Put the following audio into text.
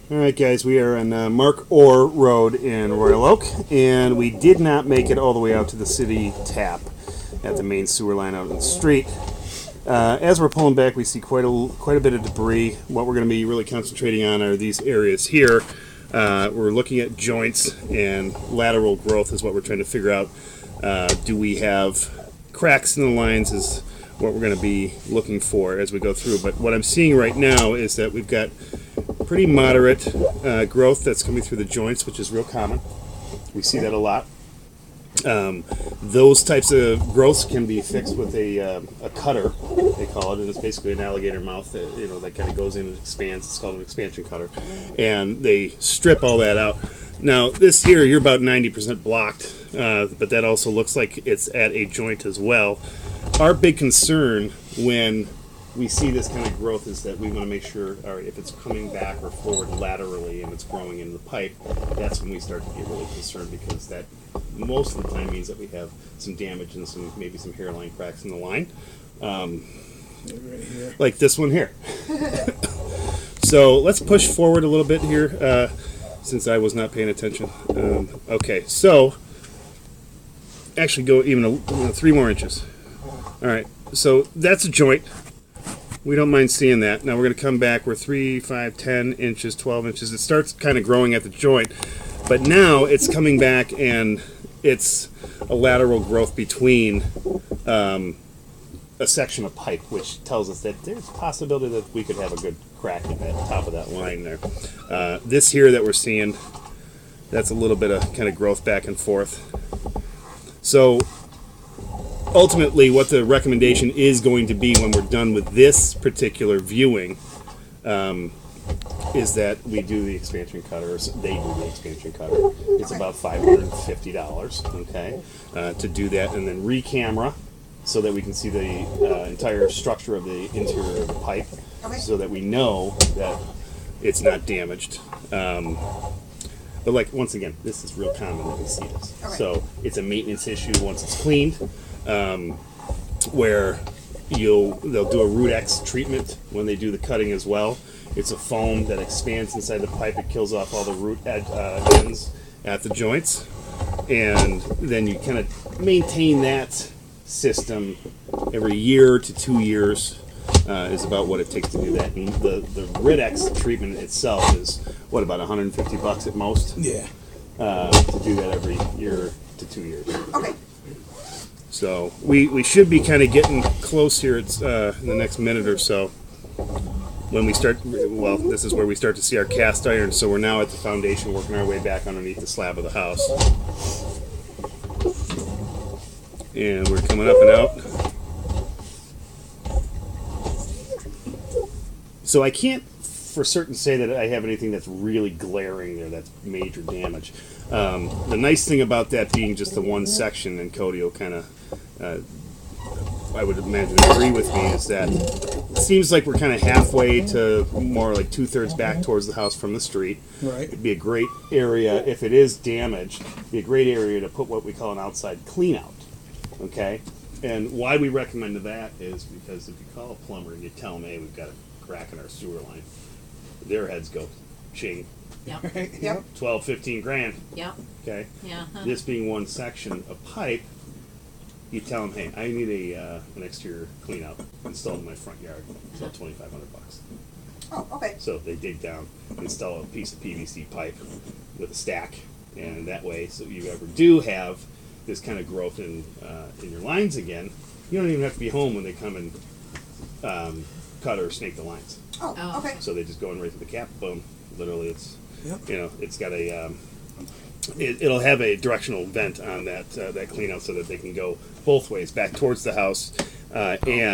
All right, guys, we are on Mark Orr Road in Royal Oak, and we did not make it all the way out to the city tap at the main sewer line out in the street. As we're pulling back, we see quite a bit of debris. What we're going to be really concentrating on are these areas here. We're looking at joints and lateral growth is what we're trying to figure out. Do we have cracks in the lines is what we're going to be looking for as we go through. But what I'm seeing right now is that we've got pretty moderate growth that's coming through the joints, which is real common. We see that a lot. Those types of growths can be fixed with a cutter, they call it, and it's basically an alligator mouth that kind of goes in and expands. It's called an expansion cutter, and they strip all that out. Now this here, you're about 90% blocked, but that also looks like it's at a joint as well. Our big concern when we see this kind of growth is that we want to make sure, all right, if it's coming back or forward laterally and it's growing into the pipe, that's when we start to get really concerned, because that most of the time means that we have some damage and maybe some hairline cracks in the line, like this one here. So let's push forward a little bit here, since I was not paying attention. Okay, so actually go even 3 more inches. All right, so that's a joint. We don't mind seeing that. Now we're going to come back. We're 3, 5, 10 inches, 12 inches. It starts kind of growing at the joint, but now it's coming back and it's a lateral growth between a section of pipe, which tells us that there's a possibility that we could have a good crack at that top of that line there. This here that we're seeing, that's a little bit of kind of growth back and forth. So ultimately, what the recommendation is going to be when we're done with this particular viewing is that we do the expansion cutter, or they do the expansion cutter. It's about $550, okay, to do that, and then re-camera so that we can see the entire structure of the interior of the pipe, so that we know that it's not damaged. But like, once again, this is real common that we see this. Okay. So it's a maintenance issue once it's cleaned, where they'll do a root X treatment when they do the cutting as well. It's a foam that expands inside the pipe. It kills off all the root ends at the joints, and then you kind of maintain that system every year to 2 years. Is about what it takes to do that. And the Rid-X treatment itself is about $150 at most. Yeah. To do that every year to 2 years. Okay. So we should be kind of getting close here. It's in the next minute or so when we start. Well, this is where we start to see our cast iron. So we're now at the foundation, working our way back underneath the slab of the house, and we're coming up and out. So I can't for certain say that I have anything that's really glaring there that's major damage. The nice thing about that being just the one section, and Cody will kind of, I would imagine, agree with me, is that it seems like we're kind of halfway to more like 2/3 back towards the house from the street. Right. It'd be a great area, if it is damaged, it'd be a great area to put what we call an outside clean out. Okay? And why we recommend that is because if you call a plumber and you tell them, hey, we've got a crack in our sewer line, their heads go ching. Yep. Yep. 12, 15 grand. Yep. Okay. Yeah. This being one section of pipe, you tell them, hey, I need an exterior clean out installed in my front yard. It's about $2,500. Oh, okay. So they dig down, install a piece of PVC pipe with a stack, and that way, so you ever do have this kind of growth in your lines again, you don't even have to be home when they come and cut or snake the lines. Oh, okay. So they just go in right to the cap, boom. Literally, it's got a it'll have a directional vent on that clean out so that they can go both ways back towards the house and